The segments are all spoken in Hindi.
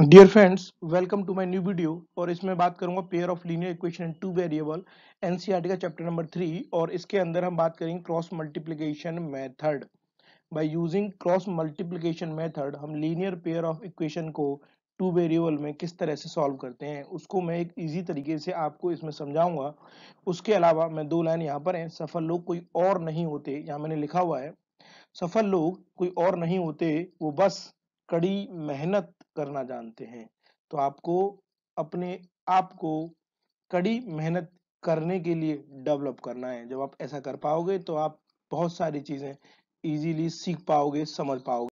Dear friends, welcome to my new video. और इसमें बात करूंगा pair of linear equation in two variable, NCERT का चैप्टर नंबर 3। और इसके अंदर हम बात करेंगे cross multiplication method. By using cross multiplication method हम लीनियर पेयर ऑफ इक्वेशन को टू वेरिएबल में किस तरह से सॉल्व करते हैं उसको मैं एक इजी तरीके से आपको इसमें समझाऊंगा। उसके अलावा मैं दो लाइन यहाँ पर है, सफल लोग कोई और नहीं होते, यहाँ मैंने लिखा हुआ है सफल लोग कोई और नहीं होते, वो बस कड़ी मेहनत करना जानते हैं। तो आपको अपने आप को कड़ी मेहनत करने के लिए डेवलप करना है। जब आप ऐसा कर पाओगे तो आप बहुत सारी चीजें इजीली सीख पाओगे, समझ पाओगे।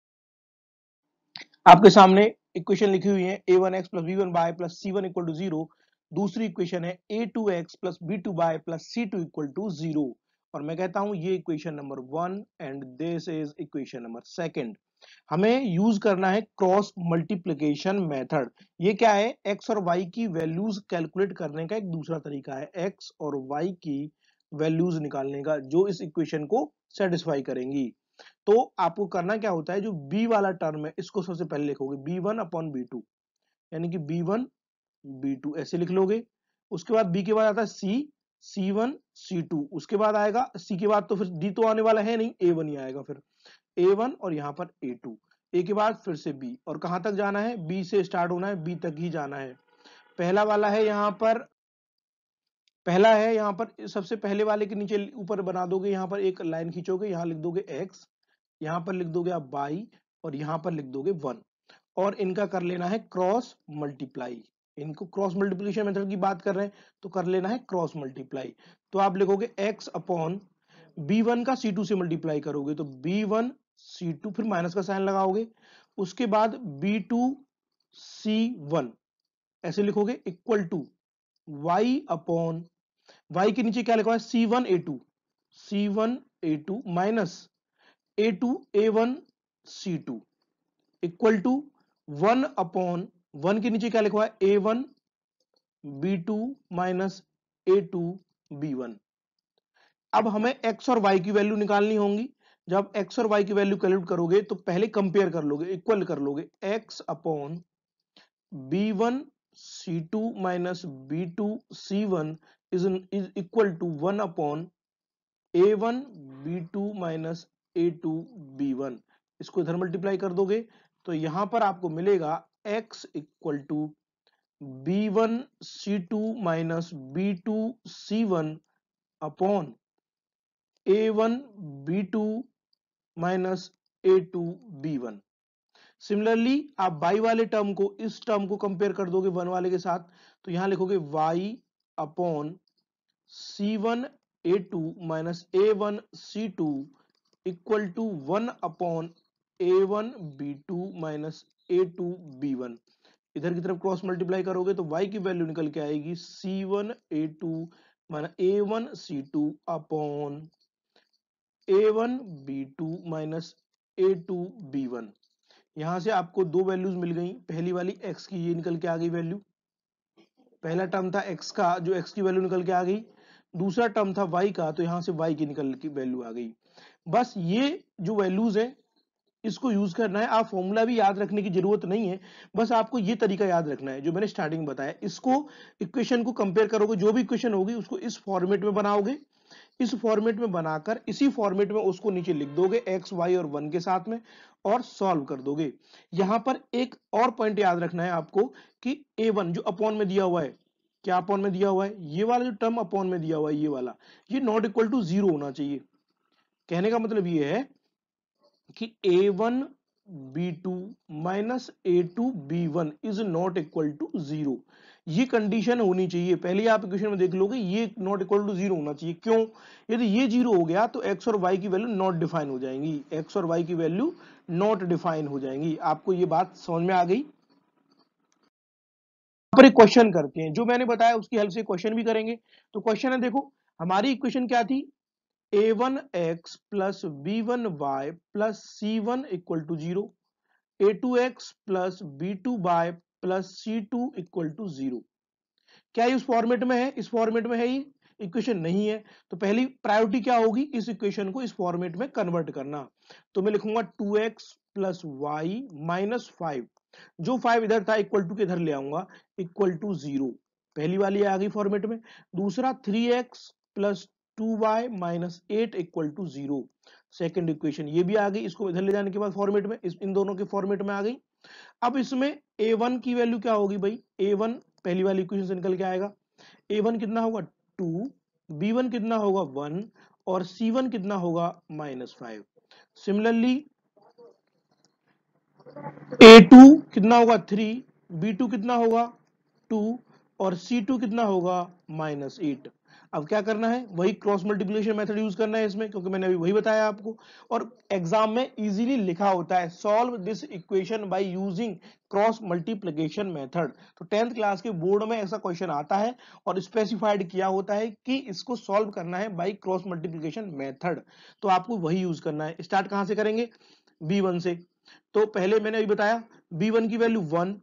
आपके सामने इक्वेशन लिखी हुई है a1x plus b1 y plus c1 equal to 0। दूसरी इक्वेशन है a2x plus b2 y plus c2 equal to 0। और मैं कहता हूं ये equation number 1 and this is equation number 2। हमें यूज करना है क्रॉस मल्टीप्लिकेशन मेथड। ये क्या है? एक्स और वाई की वैल्यूज कैलकुलेट करने का एक दूसरा तरीका है, एक्स और वाई की वैल्यूज निकालने का जो इस इक्वेशन को सेटिस्फाई करेंगी। तो आपको करना क्या होता है, जो बी वाला टर्म है इसको सबसे पहले लिखोगे b1 अपॉन b2, यानी कि b1 b2 ऐसे लिख लोगे। उसके बाद b के बाद आता है c, c1 c2। उसके बाद आएगा c के बाद तो फिर d तो आने वाला है नहीं, a1 ही आएगा। फिर a1 और यहाँ पर a2, a के बाद फिर से b। और कहां तक जाना है? b से स्टार्ट होना है, b तक ही जाना है। पहला वाला है यहाँ पर, पहला है यहाँ पर, सबसे पहले वाले के नीचे ऊपर बना दोगे, यहाँ पर एक लाइन खींचोगे, यहाँ लिख दोगे x, यहाँ पर लिख दोगे आप बाई, और यहाँ पर लिख दोगे 1। और इनका कर लेना है क्रॉस मल्टीप्लाई। इनको क्रॉस मल्टीप्लिकेशन मेथड की बात कर रहे हैं तो कर लेना है क्रॉस मल्टीप्लाई। तो आप लिखोगे x अपॉन b1 का c2 से मल्टीप्लाई करोगे तो b1 c2, फिर माइनस का साइन लगाओगे। उसके बाद b2 c1 ऐसे लिखोगे equal to y upon, y के नीचे क्या लिखा है? c1 a2 minus a2 a1 c2 equal to 1 upon, 1 के नीचे क्या लिखा है? a1 b2 minus a2 b1। अब हमें x और y की वैल्यू निकालनी होंगी। जब x और y की वैल्यू कैलकुलेट करोगे तो पहले कंपेयर कर लोगे, इक्वल कर लोगे। x upon b1 c2 minus b2 c1 is equal to 1 upon a1 b2 minus a2 b1। इसको इधर मल्टीप्लाई कर दोगे तो यहां पर आपको मिलेगा x equal to b1 c2 minus b2 c1 upon a1 b2 minus a2 b1। Similarly आप बाई वाले टर्म को, इस टर्म को कंपेयर कर दोगे वन वाले के साथ, तो यहां लिखोगे y upon c1 a2 minus a1 c2 equal to 1 upon a1 b2 minus a2 b1। इधर की तरफ क्रॉस मल्टीप्लाई करोगे तो y की वैल्यू निकल के आएगी c1 a2 minus a1 c2 upon a1 b2 minus a2 b1। यहां से आपको दो वैल्यूज मिल गई। पहली वाली x की, ये निकल के आ गई वैल्यू, पहला टर्म था x का, जो x की वैल्यू निकल के आ गई। दूसरा टर्म था y का, तो यहां से y की निकल की वैल्यू आ गई। बस ये जो वैल्यूज है इसको यूज करना है। आप फॉर्मूला भी याद रखने की जरूरत नहीं है, बस आपको ये तरीका याद रखना है जो मैंने स्टार्टिंग में बताया। इसको, इक्वेशन को कंपेयर करोगे, जो भी इक्वेशन होगी उसको इस फॉर्मेट में बनाओगे। इस फॉर्मेट में बनाकर इसी फॉर्मेट में उसको नीचे लिख दोगे x y और 1 के साथ में, और सॉल्व कर दोगे। यहां पर एक और पॉइंट याद रखना है आपको कि a1 जो अपॉन में दिया हुआ है, क्या अपॉन में दिया हुआ है? ये वाला जो टर्म अपॉन में दिया हुआ है, ये वाला, ये नॉट इक्वल टू 0 होना चाहिए। कहने का मतलब ये है कि a1 b2 minus a2 b1 is not equal to 0। ये कंडीशन होनी चाहिए। पहले आप इक्वेशन में देख लोगे ये नॉट इक्वल टू 0 होना चाहिए। क्यों? यदि ये 0 हो गया तो x और y की वैल्यू नॉट डिफाइन हो जाएंगी, x और y की वैल्यू नॉट डिफाइन हो जाएंगी। आपको ये बात समझ में आ गई? पर एक क्वेश्चन करते हैं, जो मैंने बताया उसकी हेल्प से क्वेश्चन भी करेंगे। तो क्वेश्चन है, देखो हमारी इक्वेशन क्या थी? a1x plus b1y plus c1 equal to 0, a2x plus b2y plus c2 equal to 0। क्या ये उस फॉर्मेट में है? इस फॉर्मेट में है ये इक्वेशन? नहीं है। तो पहली प्रायोरिटी क्या होगी? इस इक्वेशन को इस फॉर्मेट में कन्वर्ट करना। तो मैं लिखूंगा 2x प्लस वाई माइनस 5 जो 5 इधर था इक्वल टू के इधर ले आऊंगा, इक्वल टू 0। पहली वाली आ गई फॉर्मेट में। दूसरा 3x plus 2y minus 8 equal to 0, second equation ये भी आ गई। इसको इधर ले जाने के बाद फॉर्मेट में इन दोनों के फॉर्मेट में आ गई। अब इसमें a1 की वैल्यू क्या होगी भाई, a1 पहली वाली इक्वेशन से निकल के आएगा। a1 कितना होगा 2, b1 कितना होगा 1 और c1 कितना होगा -5। सिमिलरली a2 कितना होगा 3, b2 कितना होगा 2 और c2 कितना होगा -8। अब क्या करना है, वही क्रॉस मल्टीप्लिकेशन मेथड यूज करना है इसमें, क्योंकि मैंने अभी वही बताया आपको। और एग्जाम में इजीली लिखा होता है solve this equation by using cross multiplication method. तो 10th क्लास के बोर्ड में ऐसा क्वेश्चन आता है और स्पेसिफाइड किया होता है कि इसको सॉल्व करना है बाय क्रॉस मल्टीप्लिकेशन मेथड। तो आपको वही यूज करना है। स्टार्ट कहां से करेंगे, b1 से। तो पहले मैंने अभी बताया b1 की वैल्यू 1,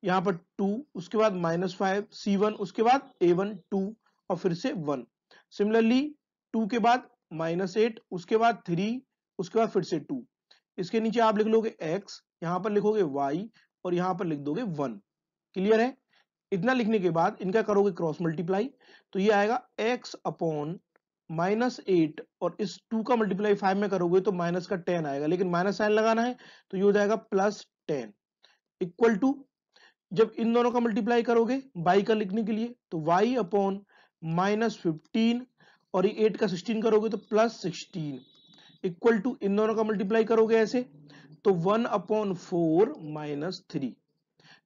यहां पर 2, उसके बाद -5 c1, उसके बाद a1 2 और फिर से 1। सिमिलरली 2 के बाद -8, उसके बाद 3, उसके बाद फिर से 2। इसके नीचे आप लिख लोगे x, यहां पर लिखोगे y और यहां पर लिख दोगे 1। क्लियर है। इतना लिखने के बाद इनका करोगे क्रॉस मल्टीप्लाई, तो ये आएगा x अपॉन -8 और इस 2 का मल्टीप्लाई 5 में करोगे तो माइनस का 10 आएगा, लेकिन माइनस साइन लगाना है तो ये हो जाएगा +10 इक्वल टू, जब इन दोनों का मल्टीप्लाई करोगे बाई का लिखने के लिए तो y अपॉन -15 और ये 8 का 16 करोगे तो +16 इक्वल टू, इन दोनों का मल्टीप्लाई करोगे ऐसे तो 1/4 -3।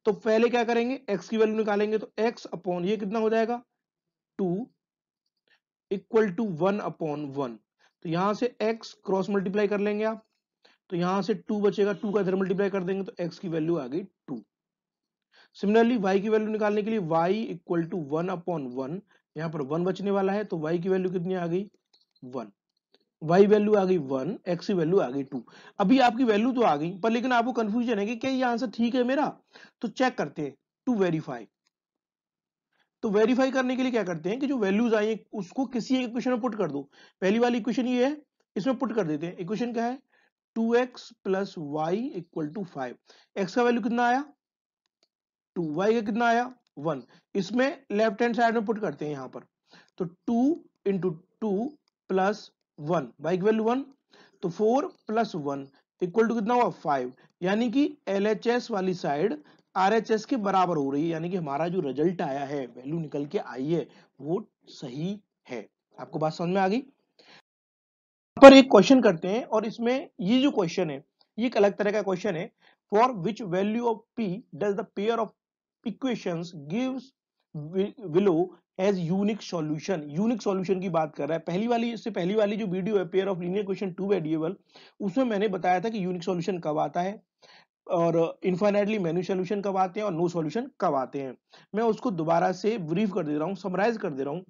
तो पहले क्या करेंगे, x की वैल्यू निकालेंगे तो x अपॉन ये कितना हो जाएगा 2 इक्वल टू 1/1। तो यहां से x क्रॉस मल्टीप्लाई कर लेंगे आप, तो यहां से 2 बचेगा, 2 का इधर मल्टीप्लाई कर देंगे तो x की वैल्यू आ गई 2। सिमिलरली y की वैल्यू निकालने के लिए y इक्वल टू 1/1, यहां पर 1 बचने वाला है तो y की वैल्यू कितनी आ गई 1। y वैल्यू आ गई 1, x की वैल्यू आ गई 2। अभी आपकी वैल्यू तो आ गई पर लेकिन आपको कंफ्यूजन है कि क्या ये आंसर ठीक है मेरा, तो चेक करते हैं टू वेरीफाई। तो वेरीफाई करने के लिए क्या करते हैं कि जो वैल्यूज आई है उसको किसी एक इक्वेशन में पुट कर दो। पहली वाली इक्वेशन ये है, इसमें पुट कर देते हैं। इक्वेशन क्या है 2x plus y equal to 5। X का वैल्यू कितना आया 2, वाई का कितना आया 1। इसमें लेफ्ट हैंड साइड में पुट करते हैं यहां पर, तो 2 इंटू 2 प्लस 1, वाई की वैल्यू 1, तो 4 प्लस 1 इक्वल टू कितना हुआ 5। यानी कि LHS वाली साइड RHS के बराबर हो रही है, यानी कि हमारा जो रिजल्ट आया है, वैल्यू निकल के आई है, वो सही है। आपको बात समझ में आ गई। पर एक क्वेश्चन करते हैं और इसमें ये जो क्वेश्चन है ये एक अलग तरह का क्वेश्चन है। For which value of p does the pair of equations gives below as unique solution. Unique solution की बात कर रहा है। पहली वाली, इससे पहली वाली जो वीडियो है pair of linear equation two variable, उसमें मैंने बताया था कि यूनिक सॉल्यूशन कब आता है और इनफाइनाइटली मेनी सॉल्यूशन कब आते हैं और नो सॉल्यूशन कब आते हैं। मैं उसको दोबारा से ब्रीफ कर दे रहा हूँ, समराइज कर दे रहा हूँ।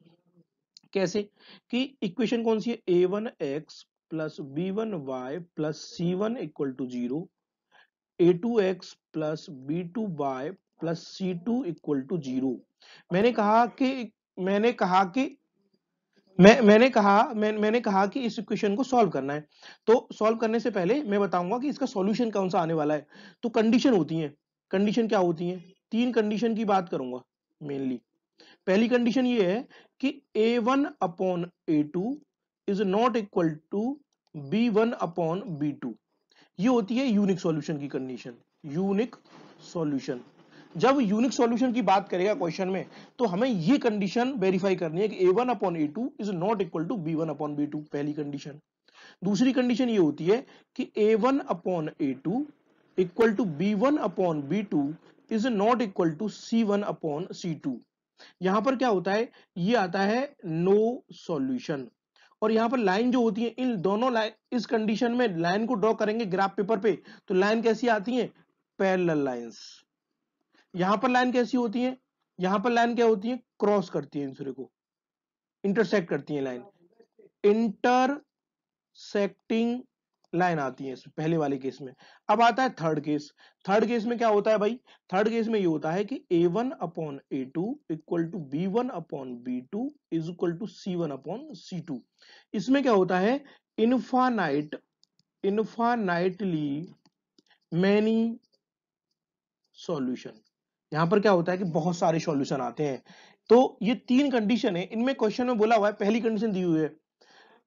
कैसे कि इक्वेशन कौन सी है, a1x plus b1y plus c1 equal to 0, a2x plus b2y plus c2 equal to 0। मैंने कहा कि मैंने कहा कि मैंने कहा कि इस इक्वेशन को सॉल्व करना है। तो सॉल्व करने से पहले मैं बताऊंगा कि इसका सॉल्यूशन कौन सा आने वाला है। तो कंडीशन होती है, कंडीशन क्या होती है, तीन कंडीशन की बात करूंगा मेनली। पहली कंडीशन ये है कि a1 upon a2 is not equal to b1 upon b2। ये होती है यूनिक सॉल्यूशन की कंडीशन। यूनिक सॉल्यूशन, जब यूनिक सॉल्यूशन की बात करेगा क्वेश्चन में तो हमें ये कंडीशन वेरीफाई करनी है कि a1 upon a2 is not equal to b1 upon b2, पहली कंडीशन। दूसरी कंडीशन ये होती है कि a1 upon a2 equal to b1 upon b2 is not equal to c1 upon c2। यहां पर क्या होता है, ये आता है नो सॉल्यूशन। और यहां पर लाइन जो होती है, इन दोनों लाइन, इस कंडीशन में लाइन को ड्रॉ करेंगे ग्राफ पेपर पे तो लाइन कैसी आती है, पैरेलल लाइंस। यहां पर लाइन कैसी होती है, यहां पर लाइन क्या होती है, क्रॉस करती है, दूसरे को इंटरसेक्ट करती है लाइन, इंटरसेक्टिंग लाइन आती है इसमें, पहले वाले केस में। अब आता है थर्ड केस। थर्ड केस में क्या होता है भाई, थर्ड केस में ये होता है कि a1 upon a2 equal to b1 upon b2 is equal to c1 upon c2। इसमें क्या होता है, इनफाइनाइटली मैनी सॉल्यूशन। यहां पर क्या होता है कि बहुत सारे सॉल्यूशन आते हैं। तो ये तीन कंडीशन है, इनमें क्वेश्चन में बोला हुआ है, पहली कंडीशन दी हुई है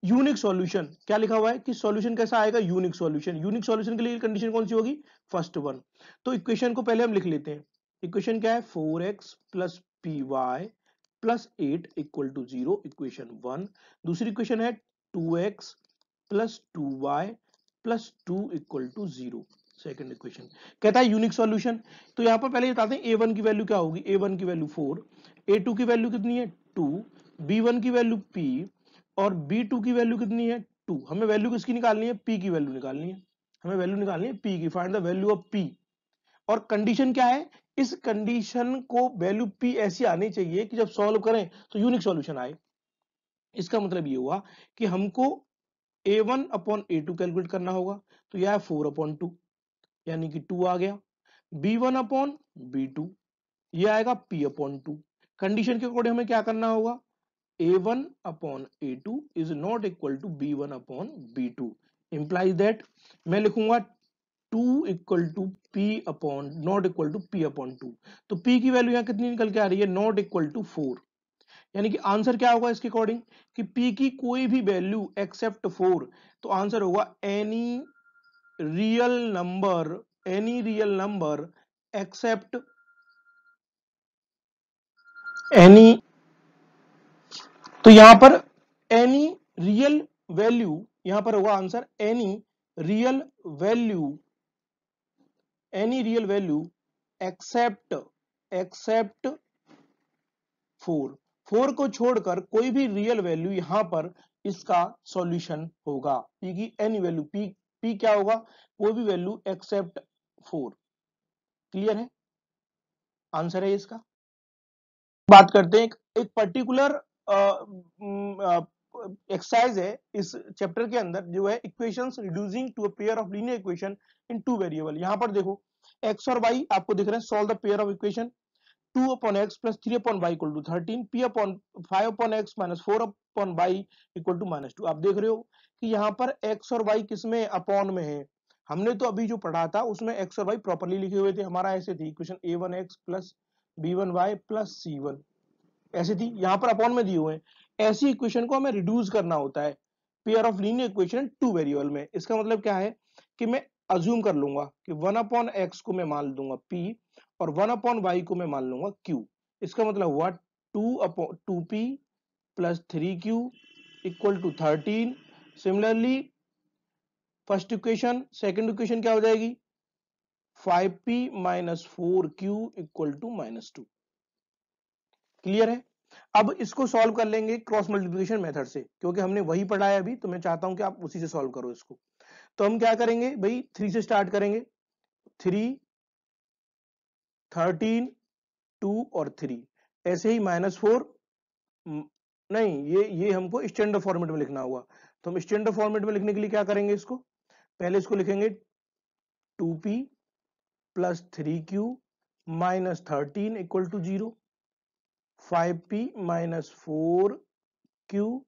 यूनिक सॉल्यूशन। क्या लिखा हुआ है कि सॉल्यूशन कैसा आएगा, यूनिक सॉल्यूशन। यूनिक सॉल्यूशन के लिए कंडीशन कौन सी होगी, फर्स्ट वन। तो इक्वेशन को पहले हम लिख लेते हैं। इक्वेशन क्या है, 4x plus p y plus 8 equal to 0, equation 1। दूसरी इक्वेशन है 2x plus 2y plus 2 equal to 0, second equation. कहता है यूनिक सॉल्यूशन। तो यहां पर पहले बताते हैं a1 की वैल्यू क्या होगी, a1 की वैल्यू 4, a2 की वैल्यू कितनी है 2, b1 की वैल्यू p और B2 की वैल्यू कितनी है 2। हमें वैल्यू किसकी निकालनी है, P की वैल्यू निकालनी है। हमें वैल्यू निकालनी है P की, find the value of P। और कंडीशन क्या है, इस कंडीशन को वैल्यू P ऐसी आनी चाहिए कि जब सॉल्व करें तो यूनिक सॉल्यूशन आए। इसका मतलब ये हुआ कि हमको A1 अपॉन A2 कैलकुलेट करना होगा। तो यह है 4 अपॉन 2, यानी कि 2 आ गया। B1 अपॉन B2, ये आएगा P अपॉन 2। कंडीशन के अकॉर्डिंग हमें क्या करना होगा, A1 upon A2 is not equal to B1 upon B2, implies that मैं लिखूंगा 2 equal to P upon not equal to P upon 2। तो P की वैल्यू यहां कितनी निकल के आ रही है, not equal to 4। यानी कि आंसर क्या होगा इसके अकॉर्डिंग कि P की कोई भी वैल्यू एक्सेप्ट 4, तो आंसर होगा any real number except any. तो यहां पर एनी रियल वैल्यू, यहां पर होगा answer real value any real value except except 4। 4 को छोड़कर कोई भी रियल वैल्यू यहां पर इसका सॉल्यूशन होगा। पी की एनी वैल्यू, पी क्या होगा, कोई भी वैल्यू एक्सेप्ट 4। क्लियर है, आंसर है इसका। बात करते हैं एक पर्टिकुलर एक्सरसाइज है इस चैप्टर के अंदर, जो है equations reducing to a pair of linear equation in two variable. यहां पर देखो x और y आपको दिख रहे हैं, solve the pair of equation 2 upon x plus 3 upon y equal to 13, p upon 5 upon x minus 4 upon y equal to -2। आप देख रहे हो कि यहाँ पर x और y किसमें, अपॉन में है। हमने तो अभी जो पढ़ा था उसमें x और y प्रॉपर्ली लिखे हुए थे, हमारा ऐसे थी equation a1x plus b1y plus c1, ऐसी थी। यहां पर अपॉन में दिए हुए हैं। ऐसी इक्वेशन को हमें रिड्यूस करना होता है pair of linear equation two variable में। इसका मतलब क्या है कि मैं अज्यूम कर लूंगा कि 1 अपॉन एक्स को मैं मान दूंगा p और 1 अपॉन वाई को मैं मान लूंगा q। इसका मतलब हुआ 2p plus 3q equal to 13। Similarly first equation, second equation क्या हो जाएगी, 5p minus 4q equal to -2। Clear है। अब इसको सॉल्व कर लेंगे क्रॉस मल्टीप्लिकेशन मेथड से, क्योंकि हमने वही पढ़ा है अभी, तो मैं चाहता हूं कि आप उसी से सॉल्व करो इसको। तो हम क्या करेंगे भाई, 3 से स्टार्ट करेंगे, 3, 13, 2 और 3। ऐसे ही -4, नहीं, ये हमको स्टैंडर्ड फॉर्मेट में लिखना होगा। तो हम स्टैंडर्ड फॉर्मेट में लिखने के लिए क्या करेंगे, इसको पहले इसको लिखेंगे 2p plus 3q minus 13 equal to 0, 5p minus 4q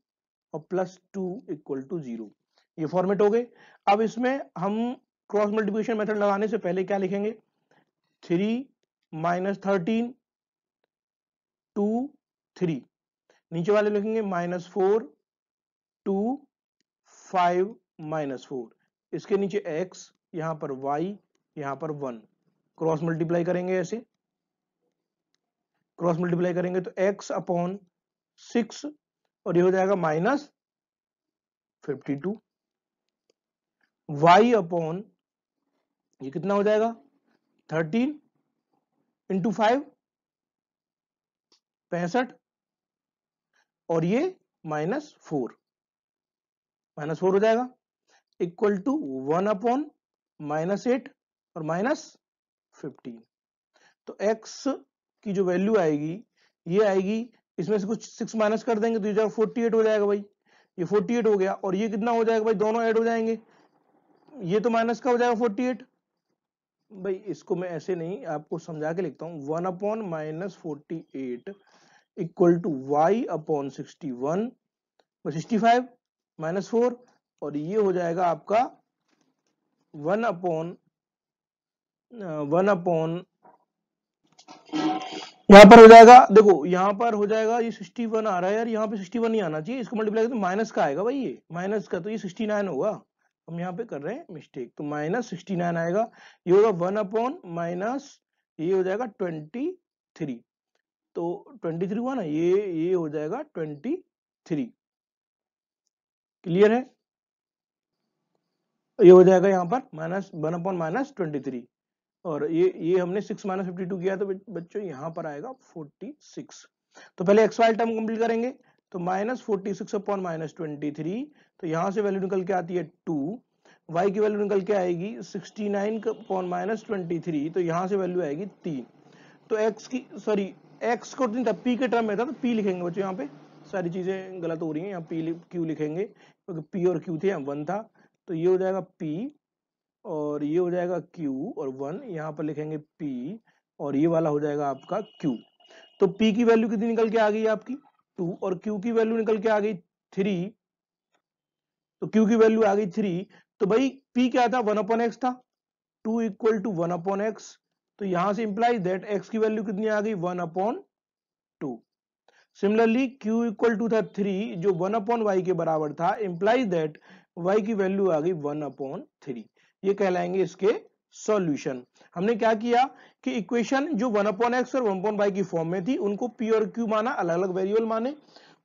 और प्लस 2 इक्वल टू 0। ये फॉर्मेट हो गए। अब इसमें हम क्रॉस मल्टीप्लिकेशन मेथड लगाने से पहले क्या लिखेंगे, 3 माइनस 13, 2, 3, नीचे वाले लिखेंगे -4, 2, 5 माइनस 4, इसके नीचे x, यहां पर y, यहां पर 1। क्रॉस मल्टीप्लाई करेंगे, ऐसे क्रॉस मल्टीप्लाई करेंगे तो x अपॉन 6 और ये हो जाएगा -52, y अपॉन ये कितना हो जाएगा 13 इंटू 5 65 और ये -4 हो जाएगा इक्वल टू 1 अपॉन -8 और -15। तो x की जो वैल्यू आएगी ये आएगी, इसमें से कुछ 6 माइनस कर देंगे तो ये 48 हो जाएगा भाई। ये 48 हो गया और ये कितना हो जाएगा भाई, दोनों ऐड हो जाएंगे, ये तो माइनस का हो जाएगा 48। भाई इसको मैं ऐसे नहीं, आपको समझा के लिखता हूं, 1 upon -48 equal to y upon 61 65 -4 और ये हो जाएगा आपका 1 अपॉन यहाँ पर हो जाएगा, देखो यहाँ पर हो जाएगा, ये 61 आ रहा है यार, यहाँ पे 61 नहीं आना चाहिए, इसको मल्टीप्लाई तो माइनस का आएगा भाई, ये माइनस का, तो ये 69 होगा, हम यहाँ पे कर रहे हैं मिस्टेक, तो माइनस 69 आएगा, ये होगा 1 अपॉन माइनस, ये हो जाएगा 23, तो 23 हुआ ना, ये हो जाएगा 23, क्लियर है, ये हो जाएगा यहाँ पर माइनस 1 अपॉन -23, और ये हमने 6 - 52 किया, तो बच्चों यहाँ पर आएगा 46। तो पहले एक्स वाई टर्म कंप्लीट करेंगे, तो -46 अपॉन -23, तो यहाँ से वैल्यू निकल के आती है 2, y की वैल्यू निकल के आएगी 69 अपॉन -23, तो यहाँ से वैल्यू आएगी 3, तो x की, सॉरी x को नहीं था, p के टर्म में था, तो p लिखेंगे बच्चों, यहाँ पे सारी चीजें गलत हो रही हैं, यहाँ p q लिखेंगे, क्योंकि p और q थे, यहाँ 1 था, तो ये हो जाएगा p, और ये हो जाएगा Q, और 1 यहाँ पर लिखेंगे P, और ये वाला हो जाएगा आपका Q। तो P की वैल्यू कितनी निकल के आ गई आपकी 2, और Q की वैल्यू निकल के आ गई 3, तो Q की वैल्यू आ गई 3, तो भाई P क्या था, 1/x था, 2 इक्वल टू 1/x, तो यहां से इंप्लाइज दैट x की वैल्यू कितनी आ गई 1/2। सिमिलरली Q इक्वल टू था 3, जो 1/y के बराबर था, इंप्लाइज दैट y की वैल्यू आ गई 1/3। ये कहलाएंगे इसके सॉल्यूशन। हमने क्या किया कि इक्वेशन जो 1/x और 1/y की फॉर्म में थी, उनको p और q माना, अलग अलग वेरिएबल माने,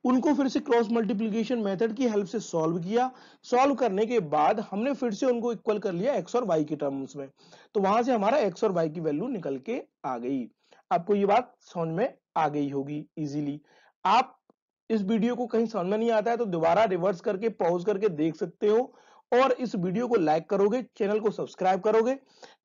उनको फिर से क्रॉस मल्टीप्लिकेशन मेथड की हेल्प से सॉल्व किया, सॉल्व करने के बाद हमने फिर से उनको इक्वल कर लिया x और y के टर्म्स में, तो वहां से हमारा x और y की वैल्यू निकल के आ गई। आपको ये बात समझ में आ गई होगी इजीली। आप इस वीडियो को कहीं समझ में नहीं आता है तो दोबारा रिवर्स करके पॉज करके देख सकते हो, और इस वीडियो को लाइक करोगे, चैनल को सब्सक्राइब करोगे,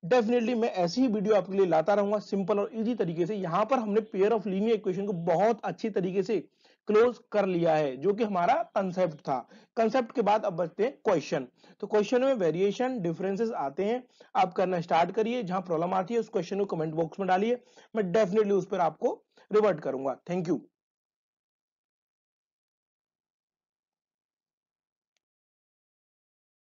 डेफिनेटली मैं ऐसी ही वीडियो आपके लिए लाता रहूंगा सिंपल और इजी तरीके से। यहां पर हमने पेयर ऑफ लीनियर इक्वेशन को बहुत अच्छी तरीके से क्लोज कर लिया है, जो कि हमारा कंसेप्ट था। कंसेप्ट के बाद अब बचते हैं क्वेश्चन, तो क्वेश्चन में वेरिएशन डिफरेंसेस आते हैं, आप करना स्टार्ट करिए, जहां प्रॉब्लम आती है उस क्वेश्चन को कमेंट बॉक्स में डालिए, मैं डेफिनेटली उस पर आपको रिवर्ट करूंगा। Thank you.